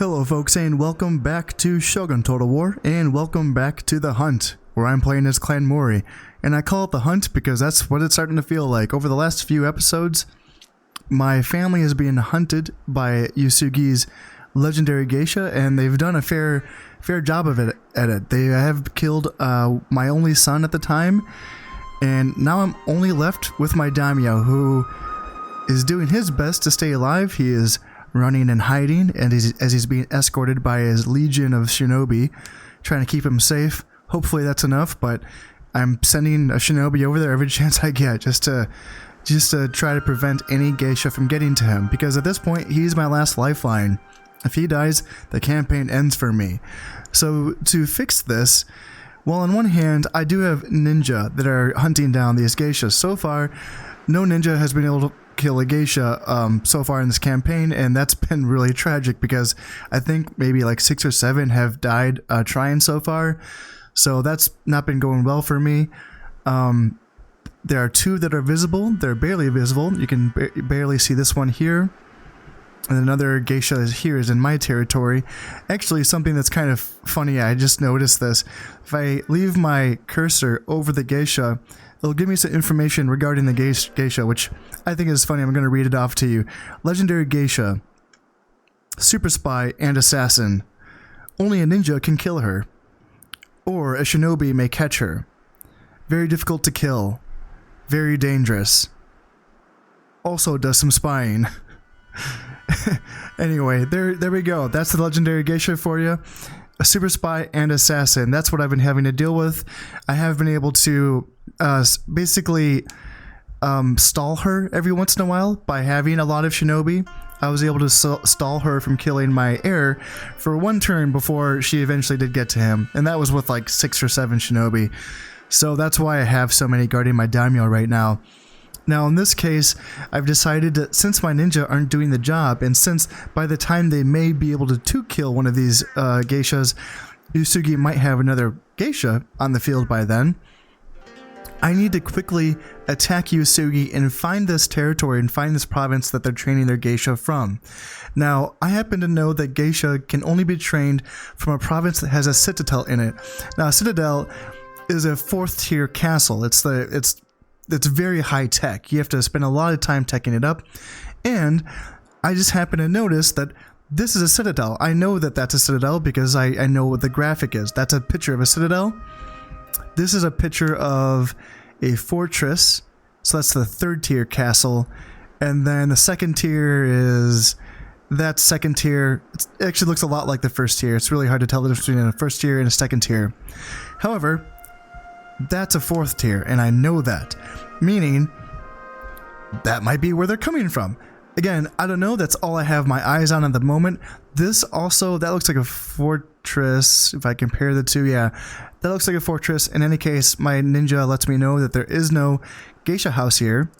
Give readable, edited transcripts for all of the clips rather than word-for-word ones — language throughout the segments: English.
Hello folks, and welcome back to Shogun Total War, and welcome back to The Hunt, where I'm playing as Clan Mori. And I call it The Hunt because that's what it's starting to feel like. Over the last few episodes, my family is being hunted by Uesugi's legendary geisha, and they've done a fair job of it at it. They have killed my only son at the time, and now I'm only left with my daimyo, who is doing his best to stay alive. He is running and hiding, and as he's being escorted by his legion of shinobi, trying to keep him safe. Hopefully that's enough, but I'm sending a shinobi over there every chance I get, just to try to prevent any geisha from getting to him, because at this point he's my last lifeline. If he dies, the campaign ends for me. So to fix this, well, on one hand, I do have ninja that are hunting down these geishas. So far, no ninja has been able to kill a geisha so far in this campaign, and that's been really tragic because I think maybe like 6 or 7 have died trying so far, so that's not been going well for me. There are 2 that are visible. They're barely visible. You can barely see this one here, and another geisha here is in my territory. Actually, something that's kind of funny, I just noticed this. If I leave my cursor over the geisha, it'll give me some information regarding the geisha, which I think is funny. I'm going to read it off to you. Legendary geisha, super spy and assassin. Only a ninja can kill her, or a shinobi may catch her. Very difficult to kill. Very dangerous. Also does some spying. Anyway, there we go. That's the legendary geisha for you. A super spy and assassin. That's what I've been having to deal with. I have been able to basically stall her every once in a while by having a lot of shinobi. I was able to stall her from killing my heir for 1 turn before she eventually did get to him, and that was with like 6 or 7 shinobi. So that's why I have so many guarding my daimyo right now. Now in this case, I've decided that since my ninja aren't doing the job, and since by the time they may be able to kill one of these geishas, Uesugi might have another geisha on the field by then, I need to quickly attack Uesugi and find this territory and find this province that they're training their geisha from. Now, I happen to know that geisha can only be trained from a province that has a citadel in it. Now, a citadel is a 4th tier castle. It's very high tech. You have to spend a lot of time teching it up, and I just happen to notice that this is a citadel. I know that that's a citadel because I know what the graphic is. That's a picture of a citadel. This is a picture of a fortress, so that's the 3rd tier castle, and then the 2nd tier is that 2nd tier. It actually looks a lot like the 1st tier. It's really hard to tell the difference between a 1st tier and a 2nd tier. However, that's a 4th tier, and I know that, meaning that might be where they're coming from. Again, I don't know. That's all I have my eyes on at the moment. This also, that looks like a fortress. If I compare the 2, yeah, that looks like a fortress. In any case, my ninja lets me know that there is no geisha house here.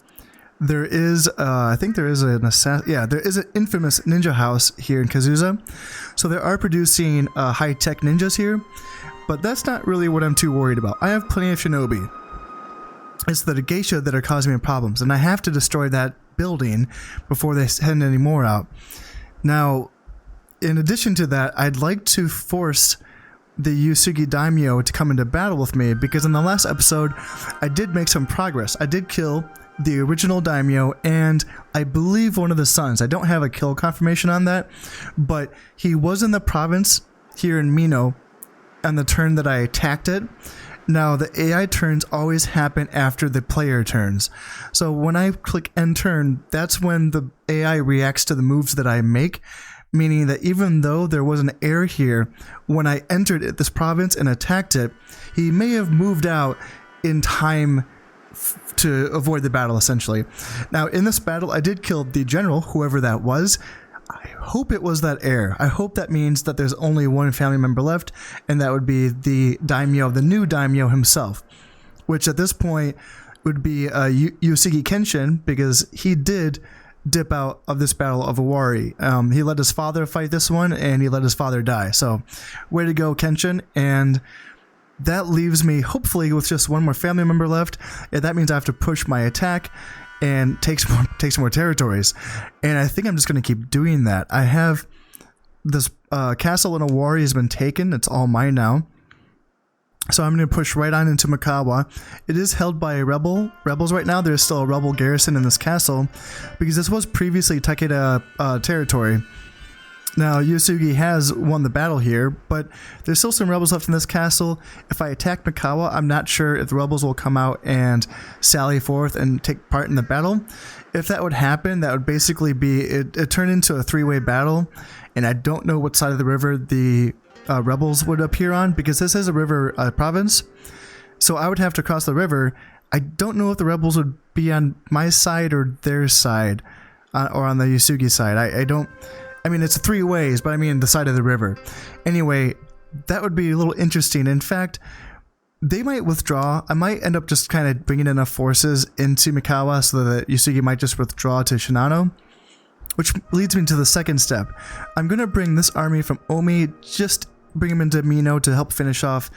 There is, I think there is an assassin. Yeah, there is an infamous ninja house here in Kazusa. So they are producing high-tech ninjas here, but that's not really what I'm too worried about. I have plenty of shinobi. It's the geisha that are causing me problems, and I have to destroy that building before they send any more out. Now, in addition to that, I'd like to force the Uesugi daimyo to come into battle with me, because in the last episode, I did make some progress. I did kill the original daimyo, and I believe one of the sons. I don't have a kill confirmation on that, but he was in the province here in Mino on the turn that I attacked it. Now, the AI turns always happen after the player turns. So when I click end turn, that's when the AI reacts to the moves that I make, meaning that even though there was an heir here, when I entered this province and attacked it, he may have moved out in time to avoid the battle, essentially. Now, in this battle, I did kill the general, whoever that was. I hope it was that heir. I hope that means that there's only one family member left, and that would be the daimyo, the new daimyo himself, which at this point would be Uesugi Kenshin, because he did dip out of this battle of Owari. He let his father fight this one, and he let his father die. So, way to go, Kenshin. And that leaves me, hopefully, with just one more family member left. And that means I have to push my attack and take some more territories. And I think I'm just going to keep doing that. I have this castle in Owari has been taken. It's all mine now. So I'm going to push right on into Mikawa. It is held by rebels right now. There's still a rebel garrison in this castle because this was previously Takeda territory. Now, Uesugi has won the battle here, but there's still some rebels left in this castle. If I attack Mikawa, I'm not sure if the rebels will come out and sally forth and take part in the battle. If that would happen, that would basically be, it turned into a three-way battle, and I don't know what side of the river the rebels would appear on, because this is a river province, so I would have to cross the river. I don't know if the rebels would be on my side or their side, or on the Uesugi side. I mean, it's three ways, but I mean the side of the river. Anyway, that would be a little interesting. In fact, they might withdraw. I might end up just kind of bringing enough forces into Mikawa so that Uesugi might just withdraw to Shinano. Which leads me to the second step. I'm going to bring this army from Omi, just bring him into Mino to help finish off,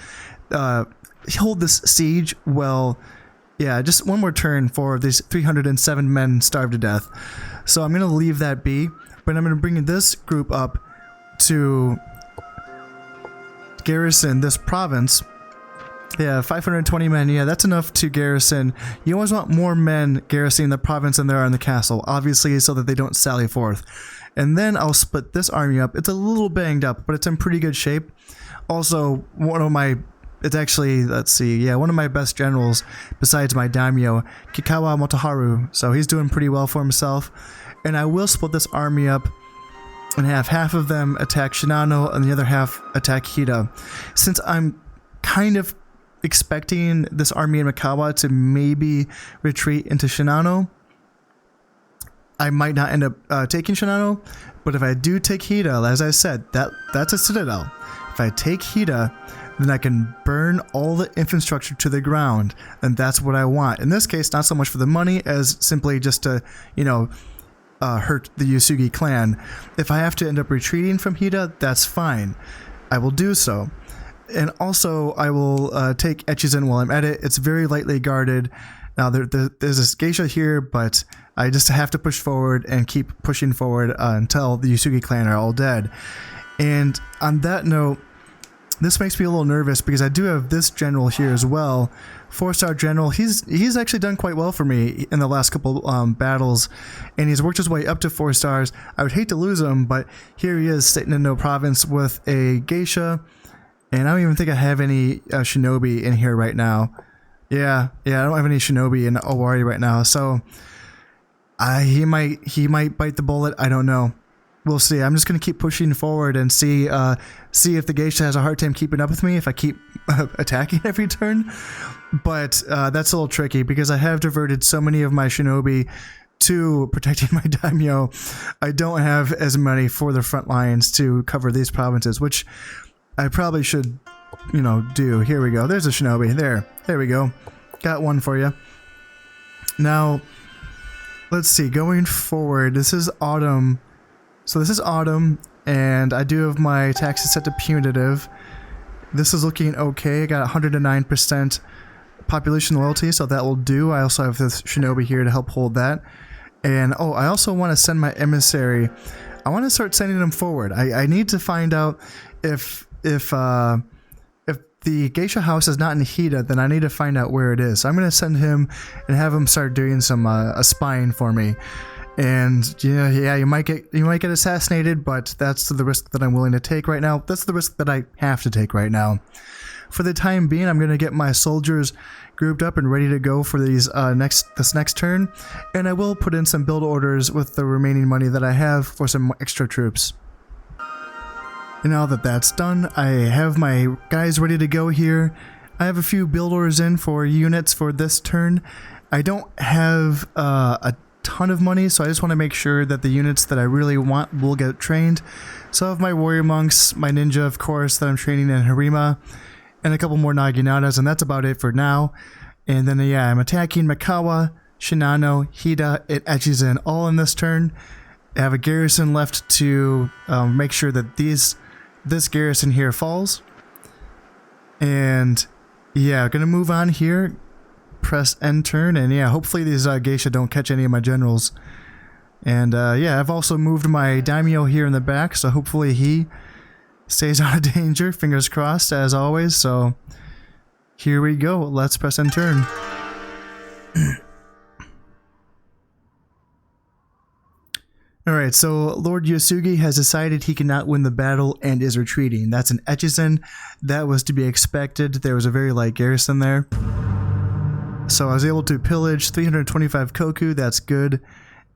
hold this siege. Well, yeah, just one more turn for these 307 men starved to death. So I'm going to leave that be, but I'm going to bring this group up to garrison this province. Yeah, 520 men. Yeah, that's enough to garrison. You always want more men garrisoning the province than there are in the castle, obviously, so that they don't sally forth. And then I'll split this army up. It's a little banged up, but it's in pretty good shape. Also, one of my best generals, besides my daimyo, Kikawa Motoharu. So he's doing pretty well for himself. And I will split this army up and have half of them attack Shinano and the other half attack Hida. Since I'm kind of expecting this army in Mikawa to maybe retreat into Shinano, I might not end up taking Shinano, but if I do take Hida, as I said, that's a citadel. If I take Hida, then I can burn all the infrastructure to the ground, and that's what I want. In this case, not so much for the money as simply just to, hurt the Uesugi clan. If I have to end up retreating from Hida, that's fine. I will do so. And also, I will take Echizen while I'm at it. It's very lightly guarded. Now, there's this geisha here, but I just have to push forward and keep pushing forward until the Uesugi clan are all dead. And on that note, this makes me a little nervous because I do have this general here as well. 4-star general. He's actually done quite well for me in the last couple battles, and he's worked his way up to 4 stars. I would hate to lose him, but here he is sitting in no province with a geisha. And I don't even think I have any shinobi in here right now. Yeah, I don't have any shinobi in Owari right now. So he might bite the bullet. I don't know. We'll see. I'm just gonna keep pushing forward and see if the geisha has a hard time keeping up with me if I keep attacking every turn. But that's a little tricky because I have diverted so many of my shinobi to protecting my daimyo. I don't have as many for the front lines to cover these provinces, which I probably should, do. Here we go. There's a shinobi. There we go. Got one for you. Now, let's see. Going forward, this is autumn. So this is autumn, and I do have my taxes set to punitive. This is looking okay. I got 109% population loyalty, so that will do. I also have this shinobi here to help hold that. And, I also want to send my emissary. I want to start sending them forward. I need to find out if the geisha house is not in Hida, then I need to find out where it is. So I'm going to send him and have him start doing some spying for me. And you might get assassinated, but that's the risk that I'm willing to take right now. That's the risk that I have to take right now. For the time being, I'm going to get my soldiers grouped up and ready to go for these this next turn, and I will put in some build orders with the remaining money that I have for some extra troops. And now that that's done, I have my guys ready to go here. I have a few build orders in for units for this turn. I don't have a ton of money, so I just want to make sure that the units that I really want will get trained. So I have my warrior monks, my ninja, of course, that I'm training in Harima, and a couple more Naginatas, and that's about it for now. And then, I'm attacking Mikawa, Shinano, Hida, and Echizen all in this turn. I have a garrison left to make sure that this garrison here falls. And, gonna move on here. Press end turn, and hopefully these geisha don't catch any of my generals. And yeah, I've also moved my daimyo here in the back, so hopefully he stays out of danger. Fingers crossed, as always. So here we go. Let's press and turn. Alright, so Lord Uesugi has decided he cannot win the battle and is retreating. That's an Etchison. That was to be expected. There was a very light garrison there. So I was able to pillage 325 koku. That's good.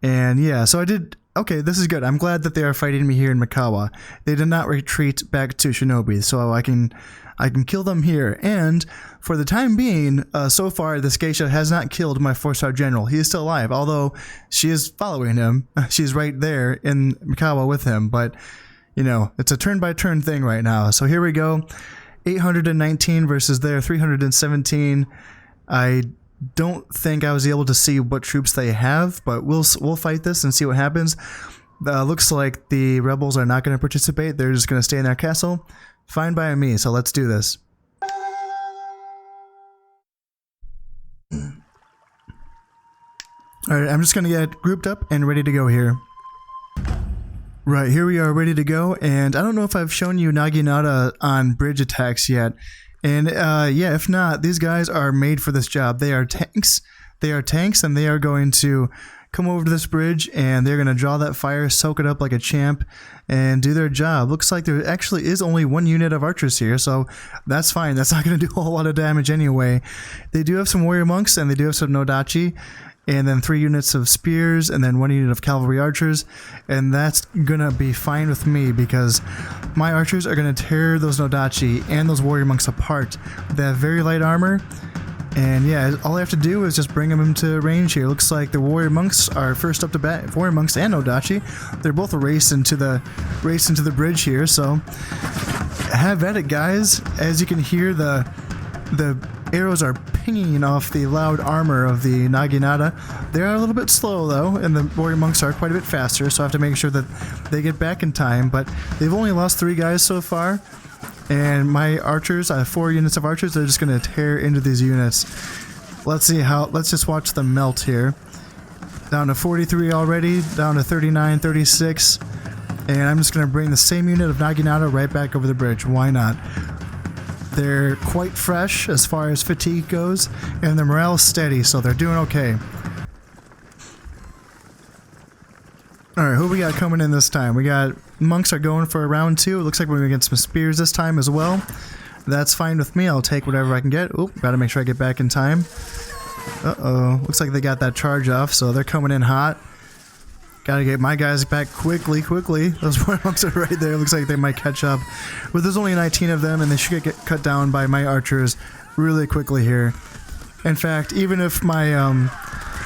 And yeah, so I did... Okay, this is good. I'm glad that they are fighting me here in Mikawa. They did not retreat back to Shinobi, so I can kill them here. And for the time being, so far, this geisha has not killed my 4-star general. He is still alive, although she is following him. She's right there in Mikawa with him, but, you know, it's a turn-by-turn thing right now. So here we go. 819 versus their 317. I don't think I was able to see what troops they have, but we'll fight this and see what happens. Looks like the rebels are not going to participate. They're just going to stay in their castle. Fine by me, so let's do this. Alright, I'm just going to get grouped up and ready to go here. Right, here we are ready to go, and I don't know if I've shown you Naginata on bridge attacks yet. And yeah, if not, these guys are made for this job. They are tanks. They are tanks, and they are going to come over to this bridge, and they're going to draw that fire, soak it up like a champ, and do their job. Looks like there actually is only one unit of archers here, so that's fine. That's not going to do a whole lot of damage anyway. They do have some warrior monks, and they do have some nodachi, and then 3 units of spears, and then 1 unit of cavalry archers, and that's gonna be fine with me because my archers are gonna tear those nodachi and those warrior monks apart. They have very light armor, and yeah, all I have to do is just bring them into range here. Looks like the warrior monks are first up to bat. Warrior monks and nodachi, they're both racing into the bridge here. So have at it, guys. As you can hear, the arrows are pinging off the loud armor of the Naginata. They are a little bit slow though, and the warrior monks are quite a bit faster, so I have to make sure that they get back in time. But they've only lost 3 guys so far, and my archers, I have 4 units of archers. They're just going to tear into these units. Let's just watch them melt here. Down to 43 already, down to 39, 36, and I'm just going to bring the same unit of Naginata right back over the bridge. Why not? They're quite fresh as far as fatigue goes, and their morale is steady, so they're doing okay. Alright, who we got coming in this time? We got monks are going for a round 2. It looks like we're going to get some spears this time as well. That's fine with me. I'll take whatever I can get. Oop, gotta make sure I get back in time. Uh-oh. Looks like they got that charge off, so they're coming in hot. Gotta get my guys back quickly. Those warrior monks are right there. Looks like they might catch up. But there's only 19 of them, and they should get cut down by my archers really quickly here. In fact, even if my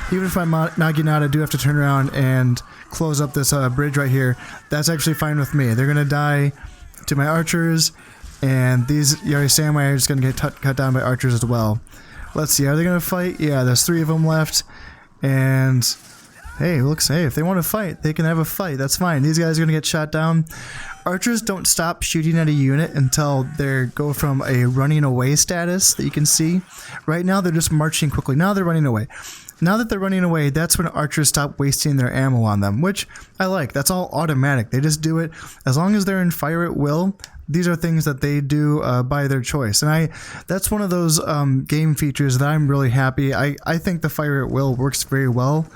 Naginata do have to turn around and close up this bridge right here, that's actually fine with me. They're gonna die to my archers, and these Yari Samurai are just gonna get cut down by archers as well. Let's see, are they gonna fight? Yeah, there's 3 of them left, and hey, if they want to fight, they can have a fight. That's fine. These guys are going to get shot down. Archers don't stop shooting at a unit until they go from a running away status that you can see. Right now, they're just marching quickly. Now they're running away. Now that they're running away, that's when archers stop wasting their ammo on them, which I like. That's all automatic. They just do it. As long as they're in fire at will, these are things that they do by their choice. And that's one of those game features that I'm really happy. I think the fire at will works very well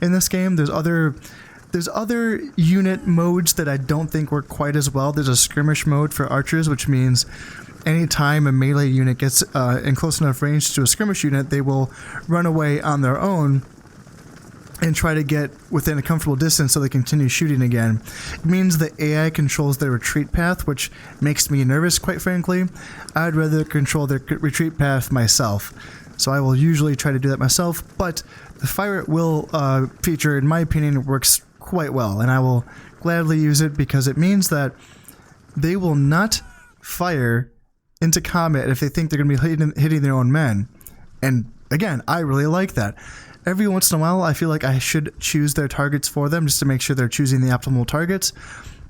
in this game. There's other unit modes that I don't think work quite as well. There's a skirmish mode for archers, which means anytime a melee unit gets in close enough range to a skirmish unit, they will run away on their own and try to get within a comfortable distance so they continue shooting again. It means the AI controls their retreat path, which makes me nervous, quite frankly. I'd rather control their retreat path myself. So I will usually try to do that myself, but the fire at will feature, in my opinion, works quite well, and I will gladly use it because it means that they will not fire into combat if they think they're going to be hitting their own men. And again, I really like that. Every once in a while, I feel like I should choose their targets for them just to make sure they're choosing the optimal targets.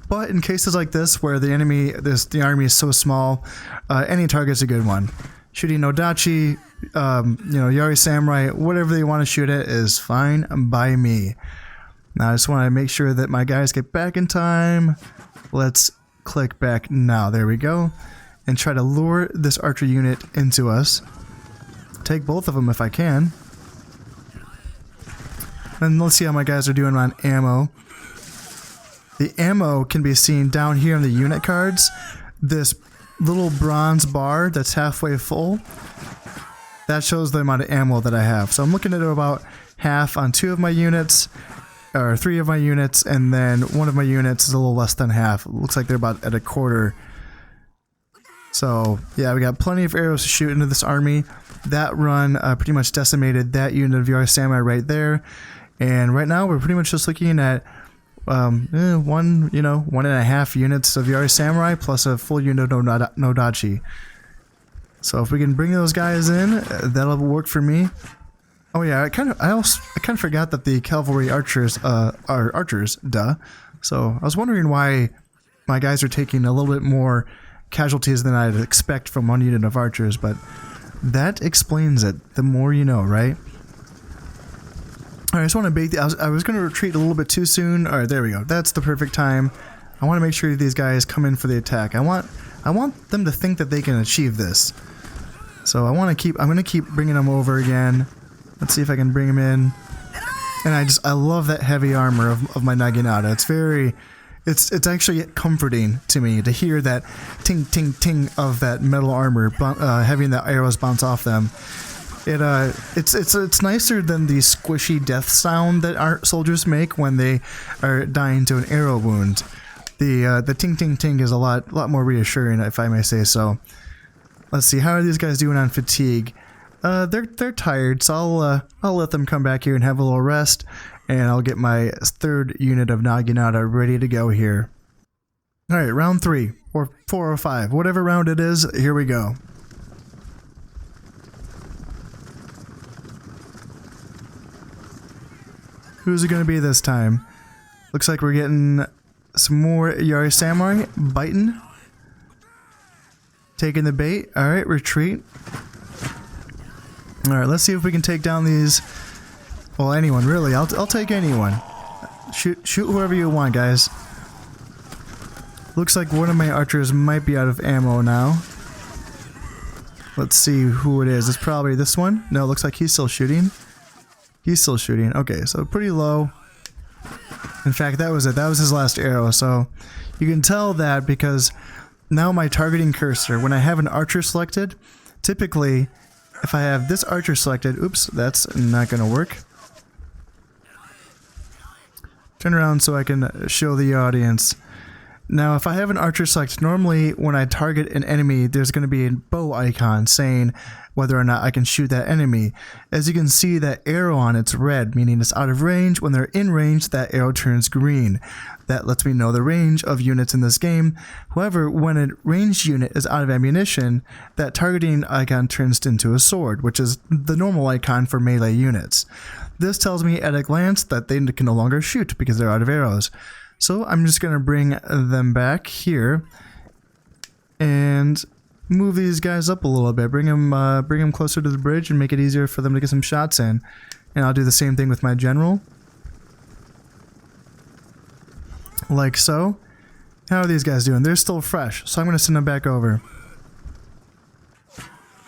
But in cases like this, where the army is so small, any target's a good one. Shooting Nodachi, Yari Samurai, whatever they want to shoot at is fine by me. Now I just want to make sure that my guys get back in time. Let's click back now. There we go. And try to lure this archer unit into us. Take both of them if I can. And let's see how my guys are doing on ammo. The ammo can be seen down here on the unit cards. This little bronze bar that's halfway full, that shows the amount of ammo that I have. So I'm looking at about half on 2 of my units, or 3 of my units, and then 1 of my units is a little less than half. It looks like they're about at a quarter. So yeah, we got plenty of arrows to shoot into this army. That run pretty much decimated that unit of Yari Samurai right there. And right now we're pretty much just looking at 1.5 units of Yari Samurai plus a full unit of Nodachi. So if we can bring those guys in, that'll work for me. Oh yeah, I kind of forgot that the cavalry archers are archers, duh. So I was wondering why my guys are taking a little bit more casualties than I'd expect from 1 unit of archers, but that explains it. The more you know, right? Alright, I just want to bait I was going to retreat a little bit too soon. Alright, there we go. That's the perfect time. I want to make sure these guys come in for the attack. I want them to think that they can achieve this. So I'm going to keep bringing them over again. Let's see if I can bring them in. And I love that heavy armor of my Naginata. It's actually comforting to me to hear that ting ting ting of that metal armor, having the arrows bounce off them. It's nicer than the squishy death sound that our soldiers make when they are dying to an arrow wound. The ting ting ting is a lot more reassuring, if I may say so. Let's see, how are these guys doing on fatigue? They're tired, so I'll let them come back here and have a little rest. And I'll get my 3rd unit of Naginata ready to go here. Alright, round 3, or 4 or 5, whatever round it is, here we go. Who's it going to be this time? Looks like we're getting some more Yari Samurai biting. Taking the bait. Alright, retreat. Alright, let's see if we can take down these... Well, anyone, really. I'll take anyone. Shoot whoever you want, guys. Looks like one of my archers might be out of ammo now. Let's see who it is. It's probably this one. No, it looks like he's still shooting. He's still shooting. Okay, so pretty low. In fact, that was it. That was his last arrow. So you can tell that because now my targeting cursor, when I have an archer selected, typically, if I have this archer selected, oops, that's not going to work. Turn around so I can show the audience. Now, if I have an archer select, normally when I target an enemy, there's going to be a bow icon saying whether or not I can shoot that enemy. As you can see, that arrow on it's red, meaning it's out of range. When they're in range, that arrow turns green. That lets me know the range of units in this game. However, when a ranged unit is out of ammunition, that targeting icon turns into a sword, which is the normal icon for melee units. This tells me at a glance that they can no longer shoot because they're out of arrows. So I'm just going to bring them back here and move these guys up a little bit. Bring them closer to the bridge and make it easier for them to get some shots in. And I'll do the same thing with my general. Like so. How are these guys doing? They're still fresh, so I'm going to send them back over.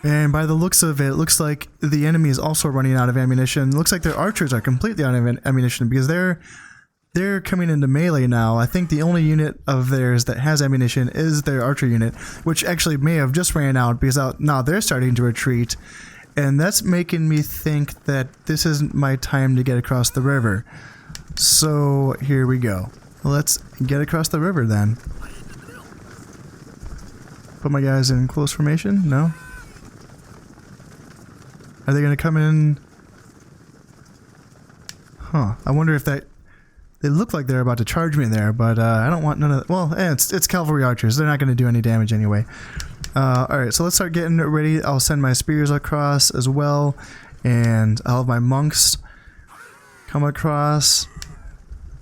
And by the looks of it, it looks like the enemy is also running out of ammunition. It looks like their archers are completely out of ammunition because they're coming into melee now. I think the only unit of theirs that has ammunition is their archer unit, which actually may have just ran out because now they're starting to retreat. And that's making me think that this isn't my time to get across the river. So here we go. Let's get across the river then. Put my guys in close formation? No? Are they going to come in? Huh. I wonder if that... They look like they're about to charge me there, but I don't want none of that. Well, it's cavalry archers. They're not going to do any damage anyway. Alright, so let's start getting ready. I'll send my spears across as well. And I'll have my monks come across.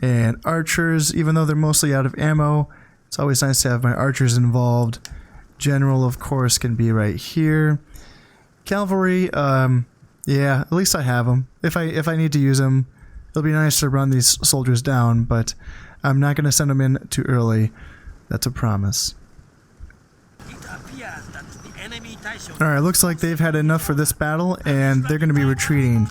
And archers, even though they're mostly out of ammo, it's always nice to have my archers involved. General, of course, can be right here. Cavalry, yeah, at least I have them. If I need to use them, It'll be nice to run these soldiers down, but I'm not going to send them in too early. That's a promise. Alright, looks like they've had enough for this battle, and they're going to be retreating.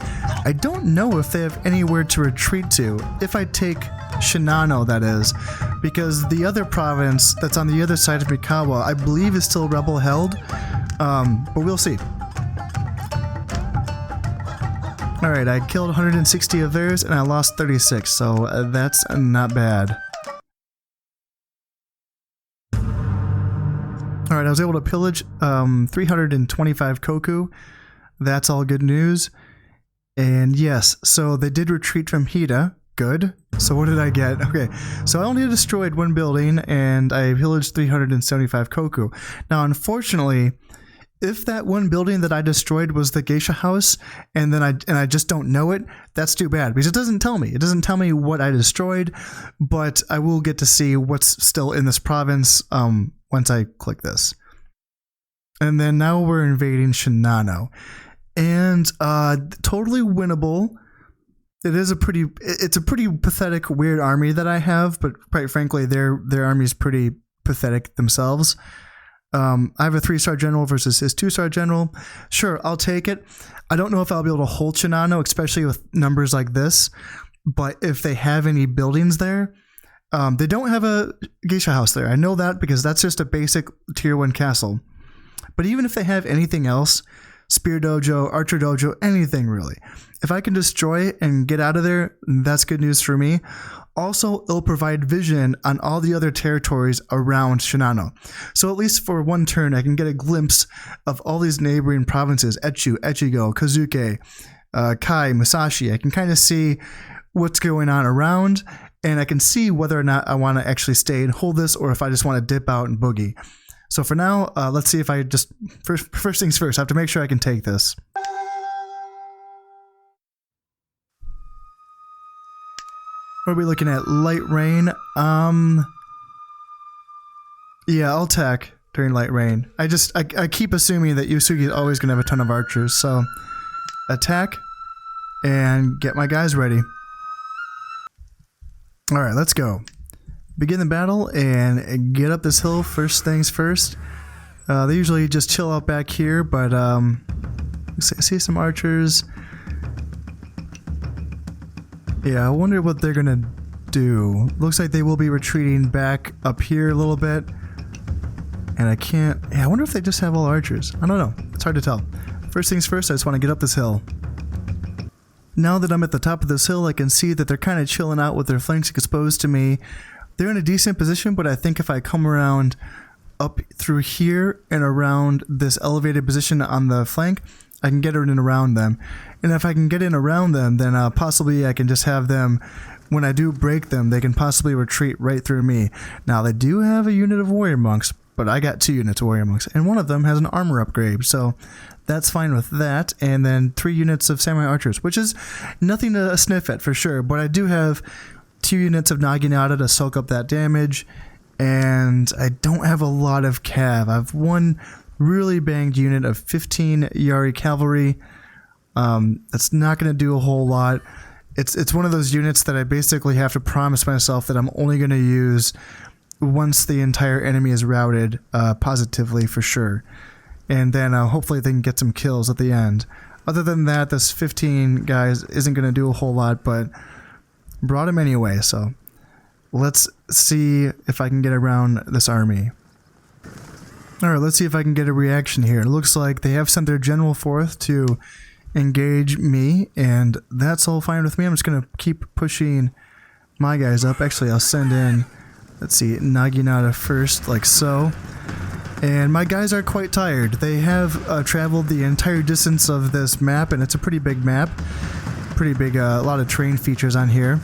I don't know if they have anywhere to retreat to. If I take Shinano, that is. Because the other province that's on the other side of Mikawa, I believe is still rebel held. But we'll see. Alright, I killed 160 of theirs, and I lost 36, so that's not bad. Alright, I was able to pillage 325 koku. That's all good news. And yes, so they did retreat from Hida. Good. So what did I get? Okay, so I only destroyed one building, and I pillaged 375 koku. Now, unfortunately, if that one building that I destroyed was the geisha house, and I just don't know it, that's too bad, because it doesn't tell me. It doesn't tell me what I destroyed, but I will get to see what's still in this province once I click this. And then now we're invading Shinano. And totally winnable. It's a pretty pathetic, weird army that I have, but quite frankly, their army is pretty pathetic themselves. I have a 3-star general versus his 2-star general. Sure, I'll take it. I don't know if I'll be able to hold Shinano, especially with numbers like this, but if they have any buildings there, they don't have a geisha house there. I know that because that's just a basic tier 1 castle. But even if they have anything else, spear dojo, archer dojo, anything really, if I can destroy it and get out of there, that's good news for me. Also, it'll provide vision on all the other territories around Shinano. So at least for one turn, I can get a glimpse of all these neighboring provinces, Echu, Echigo, Kazuke, Kai, Musashi. I can kind of see what's going on around, and I can see whether or not I want to actually stay and hold this, or if I just want to dip out and boogie. So for now, let's see if I just... First things first, I have to make sure I can take this. What are we looking at? Light rain. Yeah, I'll attack during light rain. I keep assuming that Uesugi is always going to have a ton of archers, so attack and get my guys ready. Alright, let's go. Begin the battle and get up this hill first things first. They usually just chill out back here, but I see some archers. Yeah, I wonder what they're gonna do. Looks like they will be retreating back up here a little bit. And I can't... Yeah, I wonder if they just have all archers. I don't know. It's hard to tell. First things first, I just want to get up this hill. Now that I'm at the top of this hill, I can see that they're kind of chilling out with their flanks exposed to me. They're in a decent position, but I think if I come around up through here and around this elevated position on the flank, I can get in and around them. And if I can get in around them, then possibly I can just have them, when I do break them, they can possibly retreat right through me. Now, they do have a unit of warrior monks, but I got 2 units of warrior monks, and one of them has an armor upgrade, so that's fine with that. And then 3 units of samurai archers, which is nothing to sniff at for sure, but I do have 2 units of naginata to soak up that damage, and I don't have a lot of cav. I have one really banged unit of 15 Yari cavalry. That's not going to do a whole lot. It's one of those units that I basically have to promise myself that I'm only going to use once the entire enemy is routed positively for sure. And then hopefully they can get some kills at the end. Other than that, this 15 guys isn't going to do a whole lot, but brought him anyway, so let's see if I can get around this army. Alright, let's see if I can get a reaction here. It looks like they have sent their general forth to engage me, and that's all fine with me. I'm just going to keep pushing my guys up. Actually, I'll send in, let's see, Naginata first, like so. And my guys are quite tired. They have traveled the entire distance of this map, and it's a pretty big map. Pretty big, a lot of terrain features on here.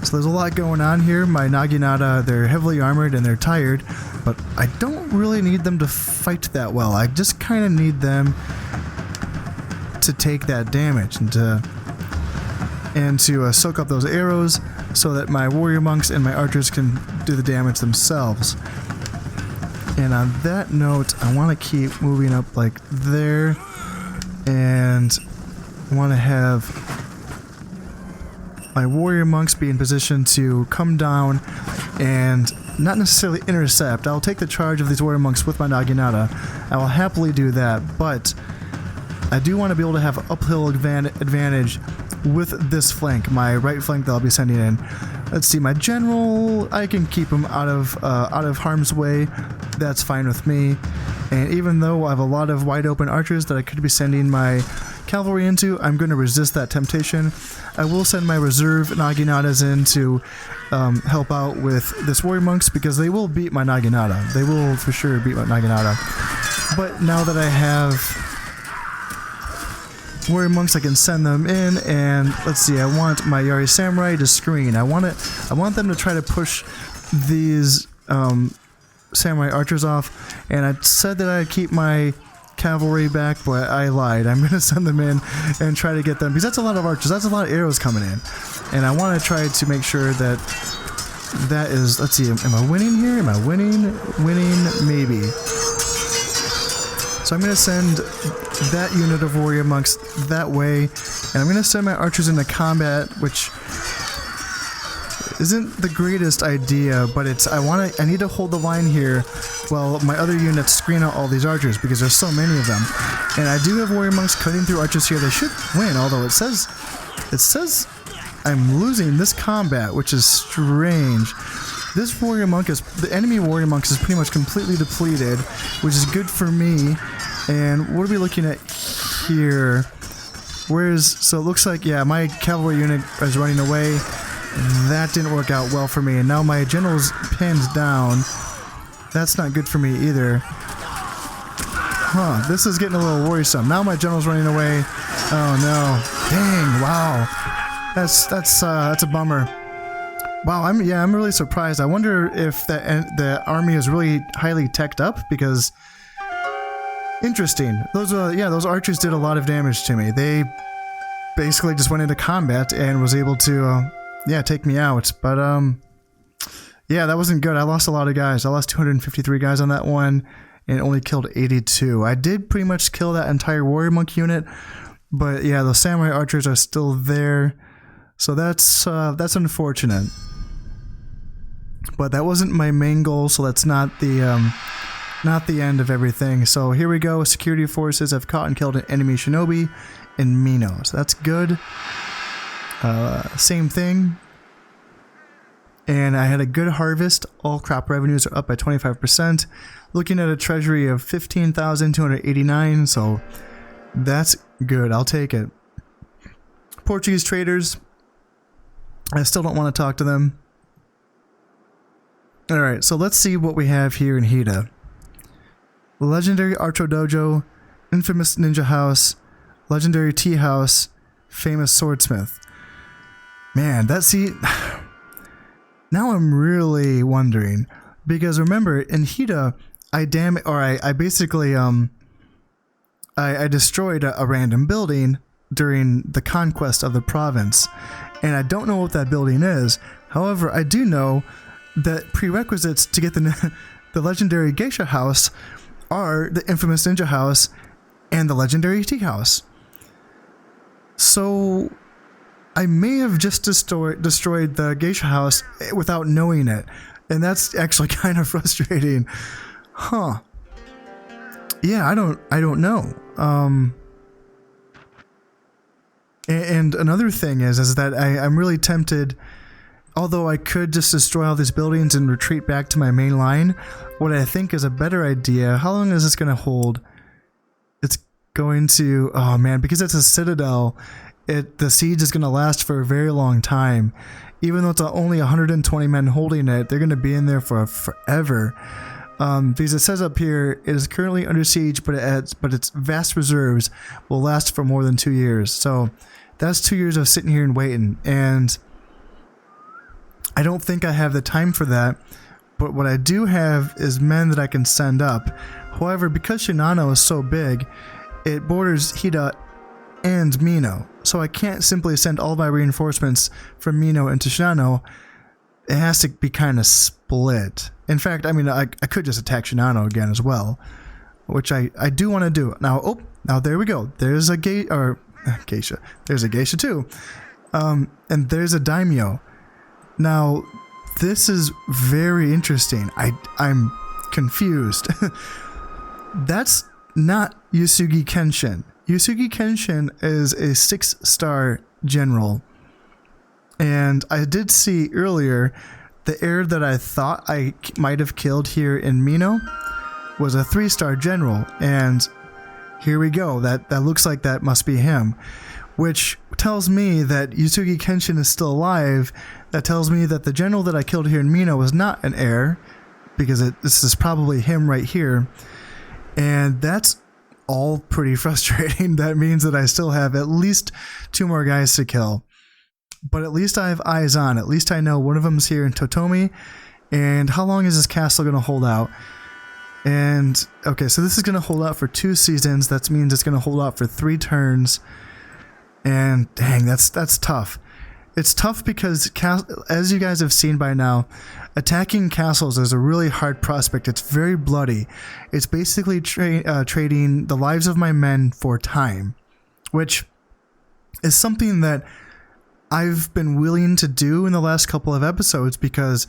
So there's a lot going on here. My Naginata, they're heavily armored and they're tired, but I don't really need them to fight that well. I just kind of need them to take that damage and to soak up those arrows so that my warrior monks and my archers can do the damage themselves. And on that note, I want to keep moving up like there, and I want to have my warrior monks be in position to come down and not necessarily intercept. I'll take the charge of these warrior monks with my Naginata. I will happily do that, but I do want to be able to have uphill advantage with this flank, my right flank that I'll be sending in. Let's see, my general, I can keep him out of harm's way. That's fine with me. And even though I have a lot of wide open archers that I could be sending my cavalry into, I'm going to resist that temptation. I will send my reserve Naginatas in to help out with this warrior monks, because they will beat my Naginata. They will for sure beat my Naginata. But now that I have warrior monks, I can send them in, and let's see, I want my Yari Samurai to screen. I want them to try to push these samurai archers off, and I said that I'd keep my cavalry back, but I lied. I'm going to send them in and try to get them, because that's a lot of archers, that's a lot of arrows coming in, and I want to try to make sure that that is, let's see, am I winning here? Am I winning? Winning, maybe. So I'm going to send that unit of warrior monks that way, and I'm going to send my archers into combat, which isn't the greatest idea, but it's, I need to hold the line here while my other units screen out all these archers, because there's so many of them. And I do have warrior monks cutting through archers here. They should win, although it says I'm losing this combat, which is strange. This warrior monk is, the enemy warrior monks is pretty much completely depleted, which is good for me. And what are we looking at here? So it looks like, yeah, my cavalry unit is running away. That didn't work out well for me, and now my general's pinned down. That's not good for me either. Huh, this is getting a little worrisome. Now my general's running away. Oh no. Dang, wow. That's a bummer. Wow, I'm really surprised. I wonder if the army is really highly teched up, because interesting. Those archers did a lot of damage to me. They basically just went into combat and was able to take me out. But yeah, that wasn't good. I lost a lot of guys. I lost 253 guys on that one and only killed 82. I did pretty much kill that entire warrior monk unit, but yeah, the samurai archers are still there. So that's unfortunate. But that wasn't my main goal, so that's not the end of everything. So here we go. Security forces have caught and killed an enemy shinobi in Mino. So that's good. Same thing. And I had a good harvest. All crop revenues are up by 25%. Looking at a treasury of 15,289. So that's good. I'll take it. Portuguese traders. I still don't want to talk to them. Alright, so let's see what we have here in Hida. Legendary Archo Dojo, infamous ninja house, legendary tea house, famous swordsmith. Man, now I'm really wondering, because remember in Hida, I basically I destroyed a random building during the conquest of the province, and I don't know what that building is. However, I do know that prerequisites to get the legendary geisha house are the infamous ninja house and the legendary tea house. So I may have just destroyed the geisha house without knowing it, and that's actually kind of frustrating. Huh. Yeah, I don't know. And another thing is that I'm really tempted. Although I could just destroy all these buildings and retreat back to my main line, what I think is a better idea, how long is this going to hold? It's going to, oh man, because it's a citadel, the siege is going to last for a very long time. Even though it's only 120 men holding it, they're going to be in there for forever. Because it says up here, it is currently under siege, but its vast reserves will last for more than 2 years. So that's 2 years of sitting here and waiting, and I don't think I have the time for that, but what I do have is men that I can send up. However, because Shinano is so big, it borders Hida and Mino, so I can't simply send all my reinforcements from Mino into Shinano. It has to be kind of split. In fact, I mean, I could just attack Shinano again as well, which I do want to do. Now there we go. There's a geisha. There's a geisha too. And there's a daimyo. Now, this is very interesting. I'm confused. That's not Uesugi Kenshin. Uesugi Kenshin is a 6-star general. And I did see earlier the heir that I thought I might have killed here in Mino was a 3-star general. And here we go. That looks like that must be him. Which tells me that Uesugi Kenshin is still alive. That tells me that the general that I killed here in Mino was not an heir, because this is probably him right here. And that's all pretty frustrating. That means that I still have at least 2 more guys to kill. But at least I have eyes on. At least I know one of them's here in Totomi. And how long is this castle going to hold out? And, okay, so this is going to hold out for 2 seasons. That means it's going to hold out for 3 turns. And dang, that's tough. It's tough because, as you guys have seen by now, attacking castles is a really hard prospect. It's very bloody. It's basically trading the lives of my men for time, which is something that I've been willing to do in the last couple of episodes, because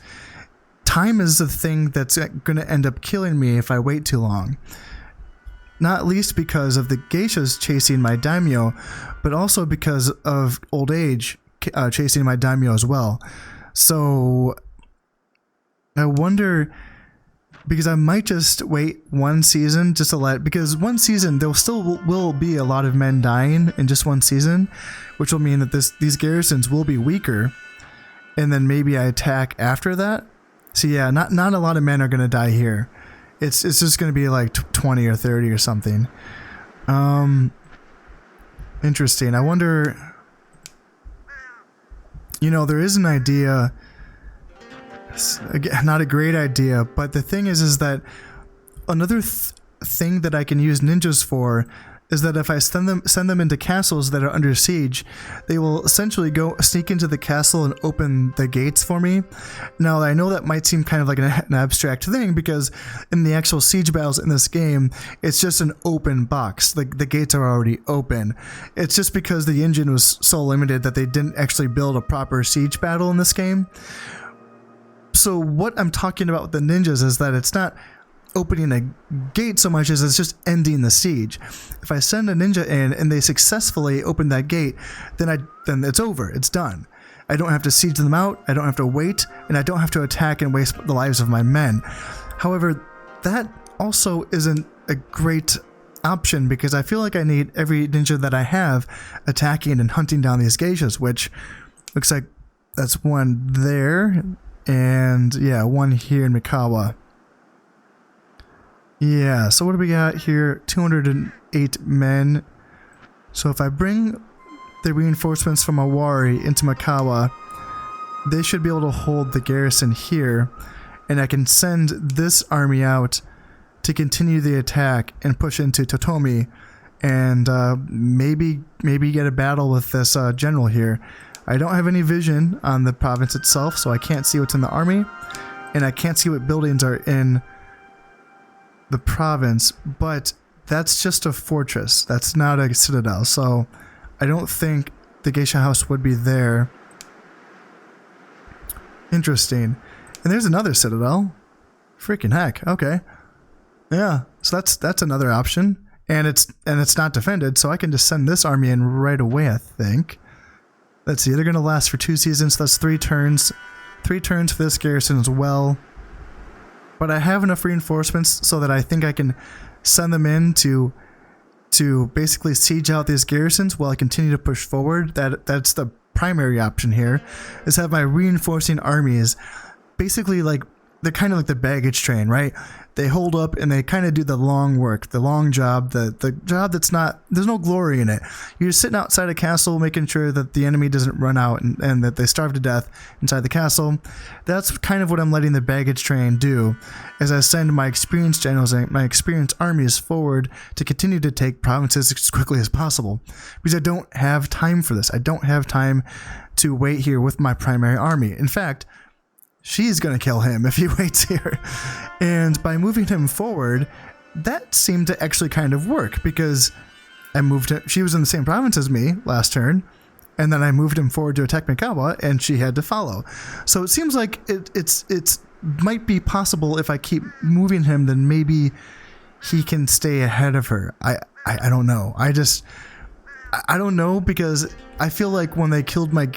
time is the thing that's going to end up killing me if I wait too long. Not least because of the geishas chasing my daimyo, but also because of old age chasing my daimyo as well. So I wonder, because I might just wait 1 season just to because 1 season there still will be a lot of men dying in just 1 season, which will mean that these garrisons will be weaker, and then maybe I attack after that. So yeah, not a lot of men are going to die here. It's just going to be like 20 or 30 or something. Interesting. I wonder, there is an idea, again, not a great idea, but the thing is that another thing that I can use ninjas for is that if I send them into castles that are under siege, they will essentially go sneak into the castle and open the gates for me. Now, I know that might seem kind of like an abstract thing, because in the actual siege battles in this game, it's just an open box. The gates are already open. It's just because the engine was so limited that they didn't actually build a proper siege battle in this game. So what I'm talking about with the ninjas is that it's not opening a gate so much as it's just ending the siege. If I send a ninja in and they successfully open that gate, then it's over. It's done. I don't have to siege them out, I don't have to wait, and I don't have to attack and waste the lives of my men. However, that also isn't a great option, because I feel like I need every ninja that I have attacking and hunting down these geishas, which looks like that's 1 there, and yeah, 1 here in Mikawa. Yeah, so what do we got here? 208 men. So if I bring the reinforcements from Awari into Mikawa, they should be able to hold the garrison here, and I can send this army out to continue the attack and push into Totomi, and maybe get a battle with this general here. I don't have any vision on the province itself, so I can't see what's in the army, and I can't see what buildings are in the province, but that's just a fortress. That's not a citadel, so I don't think the geisha house would be there. Interesting. And there's another citadel. Freaking heck. Okay. Yeah, so that's another option, and it's not defended, so I can just send this army in right away, I think. Let's see, they're going to last for 2 seasons, so that's 3 turns. 3 turns for this garrison as well. But I have enough reinforcements so that I think I can send them in to basically siege out these garrisons while I continue to push forward. That's the primary option here, is have my reinforcing armies basically like they're kind of like the baggage train, right? They hold up and they kind of do the long work, the long job, the job that's not, there's no glory in it. You're just sitting outside a castle making sure that the enemy doesn't run out and that they starve to death inside the castle. That's kind of what I'm letting the baggage train do, as I send my experienced generals and my experienced armies forward to continue to take provinces as quickly as possible. Because I don't have time for this. I don't have time to wait here with my primary army. In fact, she's going to kill him if he waits here. And by moving him forward, that seemed to actually kind of work, because I moved him. She was in the same province as me last turn, and then I moved him forward to attack Mikawa, and she had to follow. So it seems like it's might be possible if I keep moving him, then maybe he can stay ahead of her. I don't know. I don't know, because I feel like when they killed my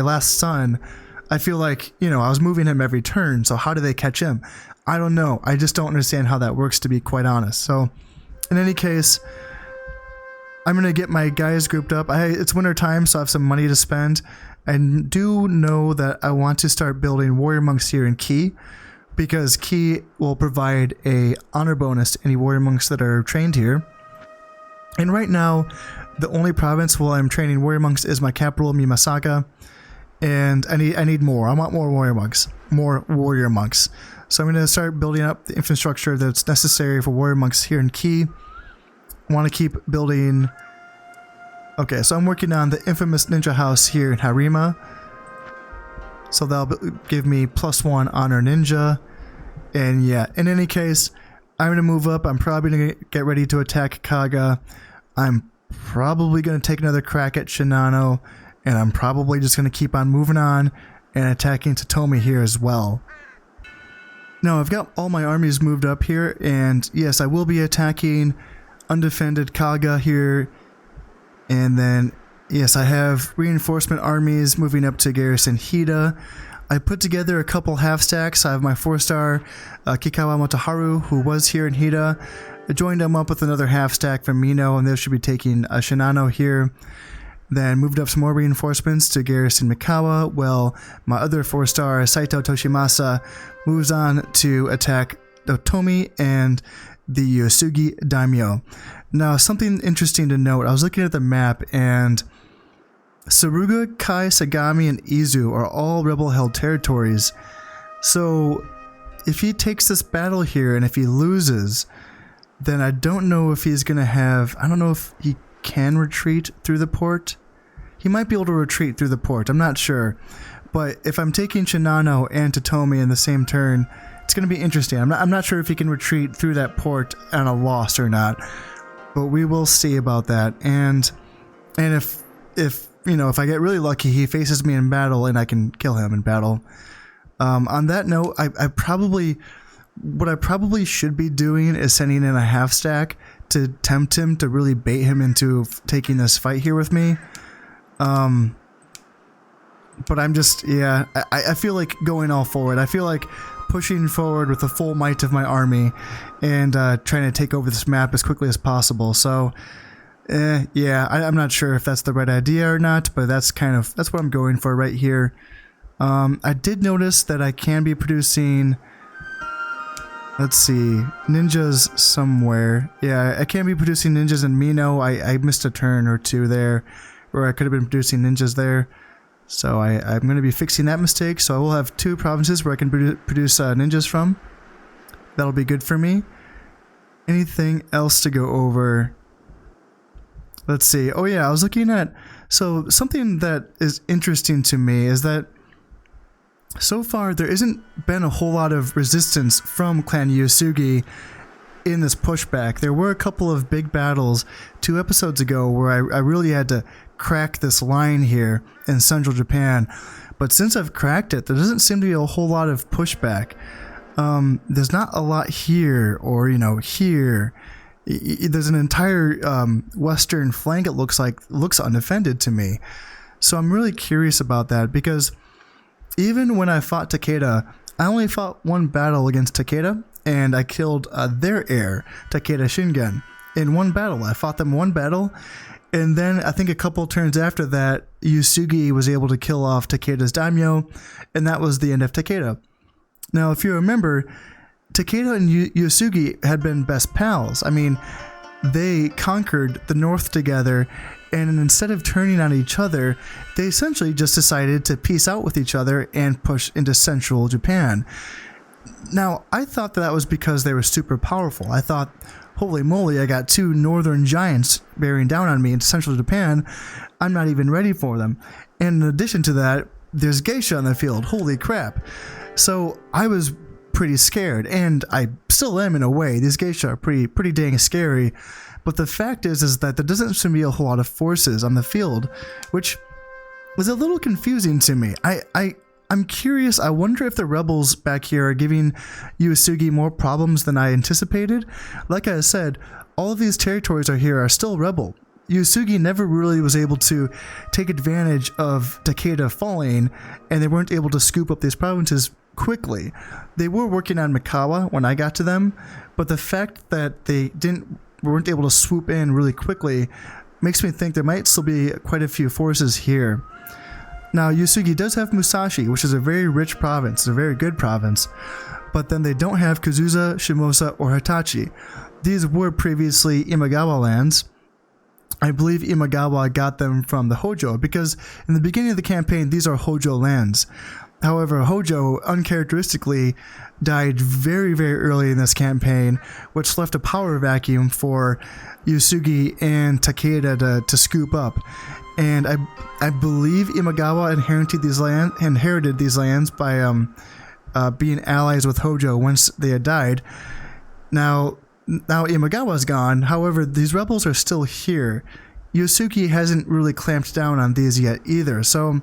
last son, I feel like, you know, I was moving him every turn. So how do they catch him? I don't know. I just don't understand how that works, to be quite honest. So in any case, I'm going to get my guys grouped up. It's winter time, so I have some money to spend. I do know that I want to start building warrior monks here in Ki, because Ki will provide a honor bonus to any warrior monks that are trained here. And right now, the only province while I'm training warrior monks is my capital, Mimasaka. And I need more. I want more warrior monks. More warrior monks. So I'm going to start building up the infrastructure that's necessary for warrior monks here in Ki. I want to keep building... Okay, so I'm working on the infamous ninja house here in Harima. So that'll give me +1 honor ninja. And yeah, in any case, I'm going to move up. I'm probably going to get ready to attack Kaga. I'm probably going to take another crack at Shinano. And I'm probably just going to keep on moving on and attacking Totomi here as well. Now, I've got all my armies moved up here. And yes, I will be attacking undefended Kaga here. And then, yes, I have reinforcement armies moving up to garrison Hida. I put together a couple half stacks. I have my 4-star Kikawa Motoharu, who was here in Hida. I joined them up with another half stack from Mino, and they should be taking Shinano here. Then moved up some more reinforcements to garrison Mikawa, while my other 4-star Saito Toshimasa moves on to attack Totomi and the Uesugi daimyo. Now, something interesting to note, I was looking at the map, and Saruga, Kai, Sagami, and Izu are all rebel-held territories. So, if he takes this battle here, and if he loses, then I don't know if he's going to have... I don't know if he can retreat through the port. He might be able to retreat through the port, I'm not sure. But if I'm taking Shinano and Totomi in the same turn, it's going to be interesting. I'm not sure if he can retreat through that port on a loss or not. But we will see about that. And if you know, if I get really lucky, he faces me in battle and I can kill him in battle. On that note, what I probably should be doing is sending in a half stack to tempt him, to really bait him into taking this fight here with me. But I'm just, yeah, I feel like going all forward. I feel like pushing forward with the full might of my army and trying to take over this map as quickly as possible. So, yeah, I'm not sure if that's the right idea or not, but that's what I'm going for right here. I did notice that I can be producing, let's see, ninjas somewhere. Yeah, I can be producing ninjas in Mino. I missed a turn or two there, where I could have been producing ninjas there. So I'm going to be fixing that mistake. So I will have 2 provinces where I can produce ninjas from. That'll be good for me. Anything else to go over? Let's see. Oh yeah, I was looking at... So something that is interesting to me is that so far there isn't been a whole lot of resistance from Clan Uesugi in this pushback. There were a couple of big battles 2 episodes ago where I really had to crack this line here in central Japan, but since I've cracked it, there doesn't seem to be a whole lot of pushback. There's not a lot here, or you know, here. There's an entire western flank, it looks undefended to me. So I'm really curious about that, because even when I fought Takeda, I only fought 1 battle against Takeda, and I killed their heir, Takeda Shingen, in 1 battle. I fought them 1 battle, and then I think a couple turns after that, Uesugi was able to kill off Takeda's daimyo, and that was the end of Takeda. Now, if you remember, Takeda and Uesugi had been best pals. I mean, they conquered the north together, and instead of turning on each other, they essentially just decided to peace out with each other and push into central Japan. Now, I thought that was because they were super powerful. I thought, holy moly, I got 2 northern giants bearing down on me in central Japan. I'm not even ready for them. And in addition to that, there's geisha on the field. Holy crap. So I was pretty scared, and I still am in a way. These geisha are pretty dang scary. But the fact is that there doesn't seem to be a whole lot of forces on the field, which was a little confusing to me. I'm curious. I wonder if the rebels back here are giving Uesugi more problems than I anticipated. Like I said, all of these territories are still rebel. Uesugi never really was able to take advantage of Takeda falling, and they weren't able to scoop up these provinces quickly. They were working on Mikawa when I got to them, but the fact that they weren't able to swoop in really quickly makes me think there might still be quite a few forces here. Now, Uesugi does have Musashi, which is a very rich province, a very good province, but then they don't have Kazusa, Shimosa, or Hitachi. These were previously Imagawa lands. I believe Imagawa got them from the Hojo, because in the beginning of the campaign, these are Hojo lands. However, Hojo uncharacteristically died very, very early in this campaign, which left a power vacuum for Uesugi and Takeda to scoop up. And I believe Imagawa inherited these lands by being allies with Hojo once they had died. Now Imagawa's gone. However, these rebels are still here. Uesugi hasn't really clamped down on these yet either. So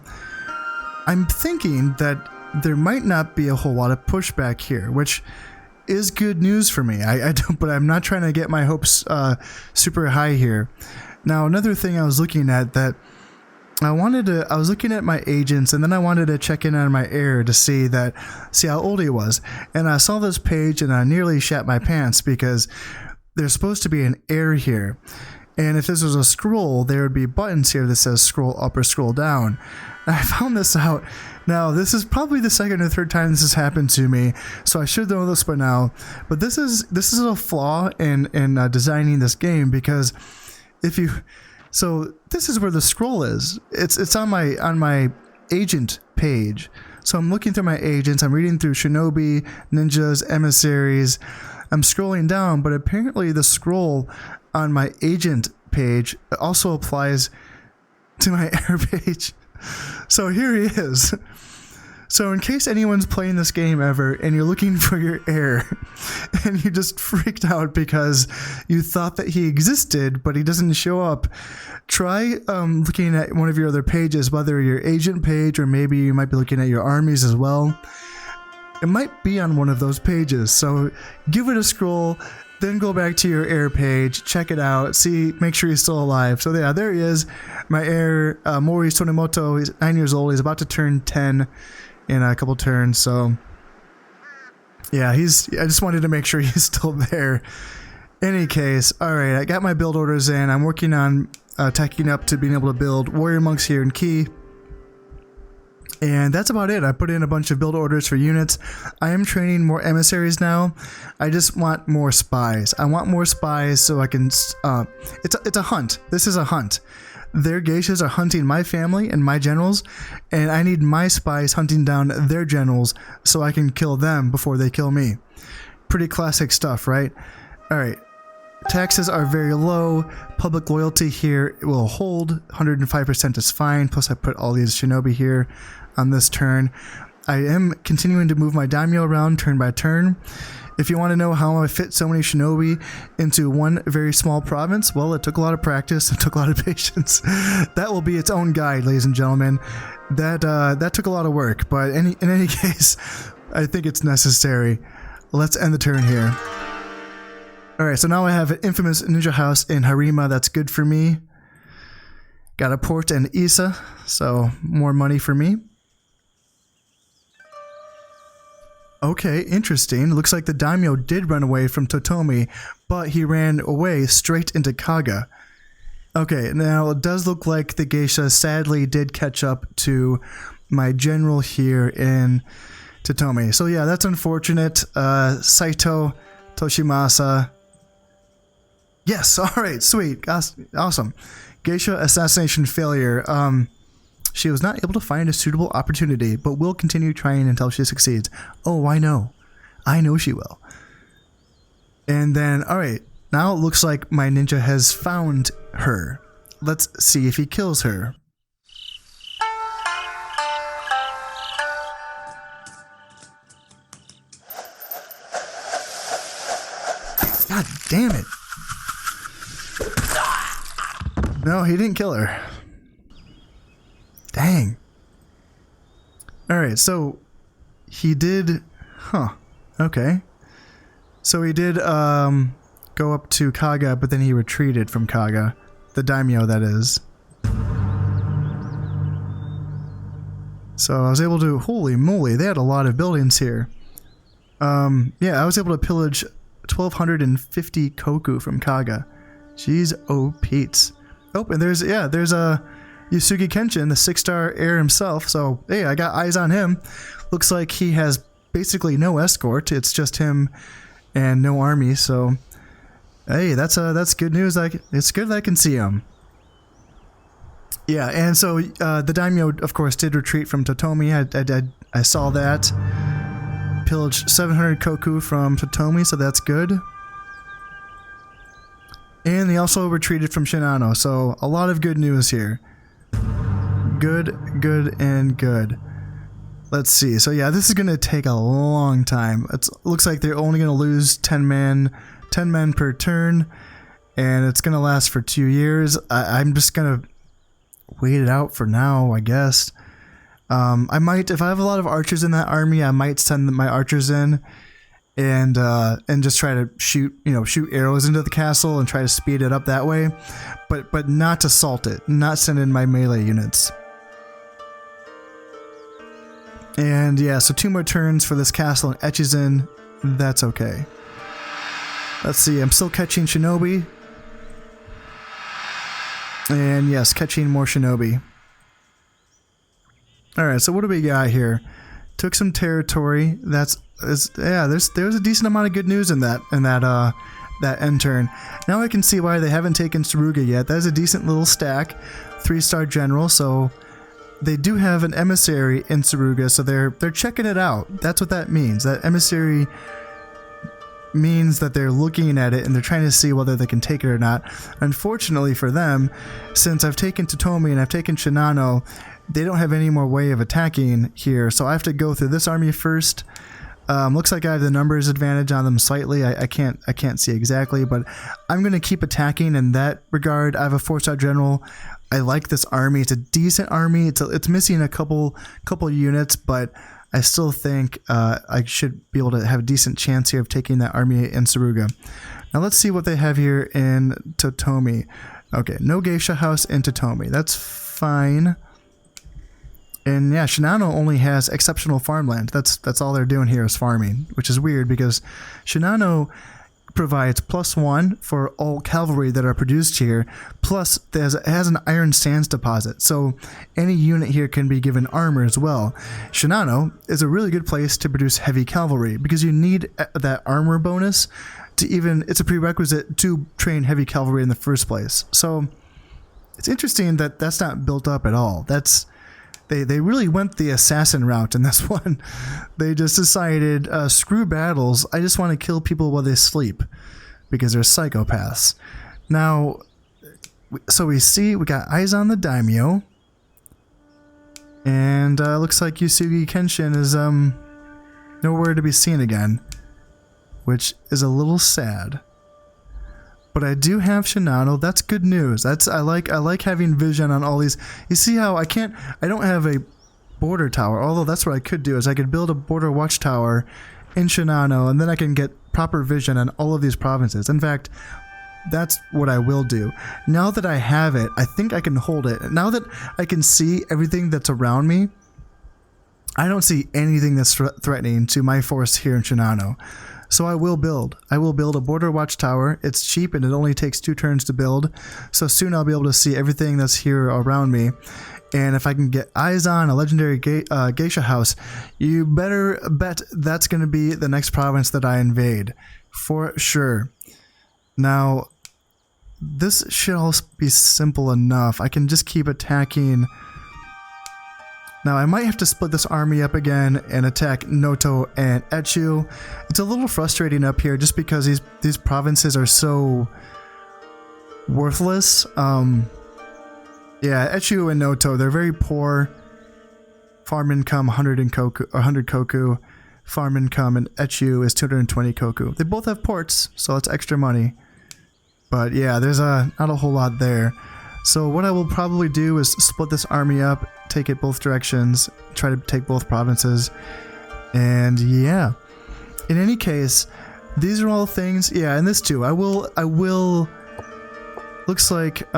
I'm thinking that there might not be a whole lot of pushback here, which is good news for me. But I'm not trying to get my hopes super high here. Now, another thing I was looking at that I was looking at my agents, and then I wanted to check in on my heir to see how old he was. And I saw this page and I nearly shat my pants because there's supposed to be an heir here. And if this was a scroll, there would be buttons here that says scroll up or scroll down. And I found this out. Now, this is probably the second or third time this has happened to me, so I should know this by now. But this is a flaw in designing this game, because so this is where the scroll is. It's on my agent page. So I'm looking through my agents. I'm reading through shinobi, ninjas, emissaries. I'm scrolling down, but apparently the scroll on my agent page also applies to my heir page. So here he is. So in case anyone's playing this game ever and you're looking for your heir and you just freaked out because you thought that he existed but he doesn't show up, try looking at one of your other pages, whether your agent page or maybe you might be looking at your armies as well. It might be on one of those pages, so give it a scroll, then go back to your heir page, check it out, make sure he's still alive. So yeah, there he is, my heir, Mori Sonemoto. He's 9 years old. He's about to turn 10 in a couple turns. So yeah, I just wanted to make sure he's still there. Any case, all right, I got my build orders in. I'm working on teching up to being able to build warrior monks here in Key. And that's about it. I put in a bunch of build orders for units. I am training more emissaries now. I just want more spies. I want more spies so I can... it's a hunt. This is a hunt. Their geishas are hunting my family and my generals, and I need my spies hunting down their generals so I can kill them before they kill me. Pretty classic stuff, right? Alright. Taxes are very low. Public loyalty here will hold. 105% is fine. Plus I put all these shinobi here on this turn. I am continuing to move my daimyo around turn by turn. If you want to know how I fit so many shinobi into one very small province, well, it took a lot of practice. It took a lot of patience. That will be its own guide, ladies and gentlemen. That took a lot of work, but in any case, I think it's necessary. Let's end the turn here. Alright, so now I have an infamous ninja house in Harima. That's good for me. Got a port and Isa, so more money for me. Okay, interesting. Looks like the daimyo did run away from Totomi, but he ran away straight into Kaga. Okay, now it does look like the geisha sadly did catch up to my general here in Totomi. So yeah, that's unfortunate. Saito Toshimasa. Yes, alright, sweet. Awesome. Geisha assassination failure. She was not able to find a suitable opportunity, but will continue trying until she succeeds. Oh, I know. I know she will. And then, alright, now it looks like my ninja has found her. Let's see if he kills her. God damn it. No, he didn't kill her. Dang. Dang. Alright, so he did... Huh. Okay. So he did go up to Kaga, but then he retreated from Kaga. The daimyo, that is. So I was able to... Holy moly, they had a lot of buildings here. Yeah, I was able to pillage 1,250 koku from Kaga. Jeez, oh Pete's. Oh, and there's a Uesugi Kenshin, the 6-star heir himself. So, hey, I got eyes on him. Looks like he has basically no escort. It's just him and no army. So, hey, that's good news. It's good that I can see him. Yeah, and so the daimyo, of course, did retreat from Totomi. I saw that. Pillaged 700 koku from Totomi, so that's good. And they also retreated from Shinano, so a lot of good news here. Good, good, and good. Let's see. So yeah, this is going to take a long time. It looks like they're only going to lose 10 men per turn, and it's going to last for 2 years. I'm just going to wait it out for now, I guess. I might, if I have a lot of archers in that army, I might send my archers in and just try to shoot arrows into the castle and try to speed it up that way, but not assault it, not send in my melee units. And yeah, so 2 more turns for this castle and Echizen. That's okay. Let's see, I'm still catching shinobi. And yes, catching more shinobi. Alright, so what do we got here? Took some territory. There's a decent amount of good news in that end turn. Now I can see why they haven't taken Tsuruga yet. That is a decent little stack. 3-star general, so they do have an emissary in Tsuruga, so they're checking it out. That's what that means. That emissary means that they're looking at it and they're trying to see whether they can take it or not. Unfortunately for them, since I've taken Totomi and I've taken Shinano, they don't have any more way of attacking here, so I have to go through this army first. Looks like I have the numbers advantage on them slightly. I can't see exactly, but I'm going to keep attacking in that regard. I have a 4-star general. I like this army. It's a decent army. It's missing a couple units, but I still think I should be able to have a decent chance here of taking that army in Tsuruga. Now let's see what they have here in Totomi. Okay, no geisha house in Totomi. That's fine. And yeah, Shinano only has exceptional farmland. That's all they're doing here is farming, which is weird because Shinano provides +1 for all cavalry that are produced here, plus it has an iron sands deposit, so any unit here can be given armor as well. Shinano is a really good place to produce heavy cavalry because you need that armor bonus to it's a prerequisite to train heavy cavalry in the first place. So it's interesting that that's not built up at all. They really went the assassin route in this one. They just decided, screw battles, I just want to kill people while they sleep, because they're psychopaths. Now, so we got eyes on the daimyo, and looks like Uesugi Kenshin is nowhere to be seen again, which is a little sad. But I do have Shinano. That's good news. I like having vision on all these. You see how I don't have a border tower, although that's what I could do is I could build a border watchtower in Shinano, and then I can get proper vision on all of these provinces. In fact, that's what I will do. Now that I have it, I think I can hold it. Now that I can see everything that's around me, I don't see anything that's threatening to my force here in Shinano. So I will build a border watchtower. It's cheap and it only takes 2 turns to build. So soon I'll be able to see everything that's here around me. And if I can get eyes on a legendary geisha house, you better bet that's going to be the next province that I invade. For sure. Now, this should all be simple enough. I can just keep attacking. Now, I might have to split this army up again and attack Noto and Echu. It's a little frustrating up here just because these provinces are so worthless. Yeah, Echu and Noto, they're very poor. Farm income 100 koku. Farm income in Echu is 220 koku. They both have ports, so it's extra money. But yeah, there's not a whole lot there. So what I will probably do is split this army up take it both directions, try to take both provinces, and yeah. In any case, these are all things. Yeah, and this too. I will. Looks like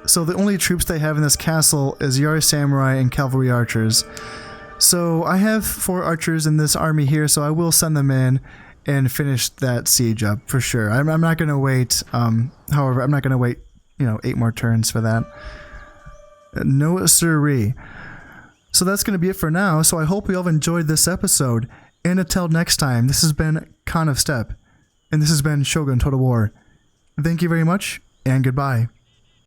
so the only troops they have in this castle is Yari Samurai and Cavalry Archers. So I have 4 archers in this army here, so I will send them in and finish that siege up for sure. I'm not going to wait. However, I'm not going to wait, 8 more turns for that. No siree. So that's going to be it for now. So I hope you all have enjoyed this episode. And until next time, this has been Khan of Steppe. And this has been Shogun Total War. Thank you very much, and goodbye.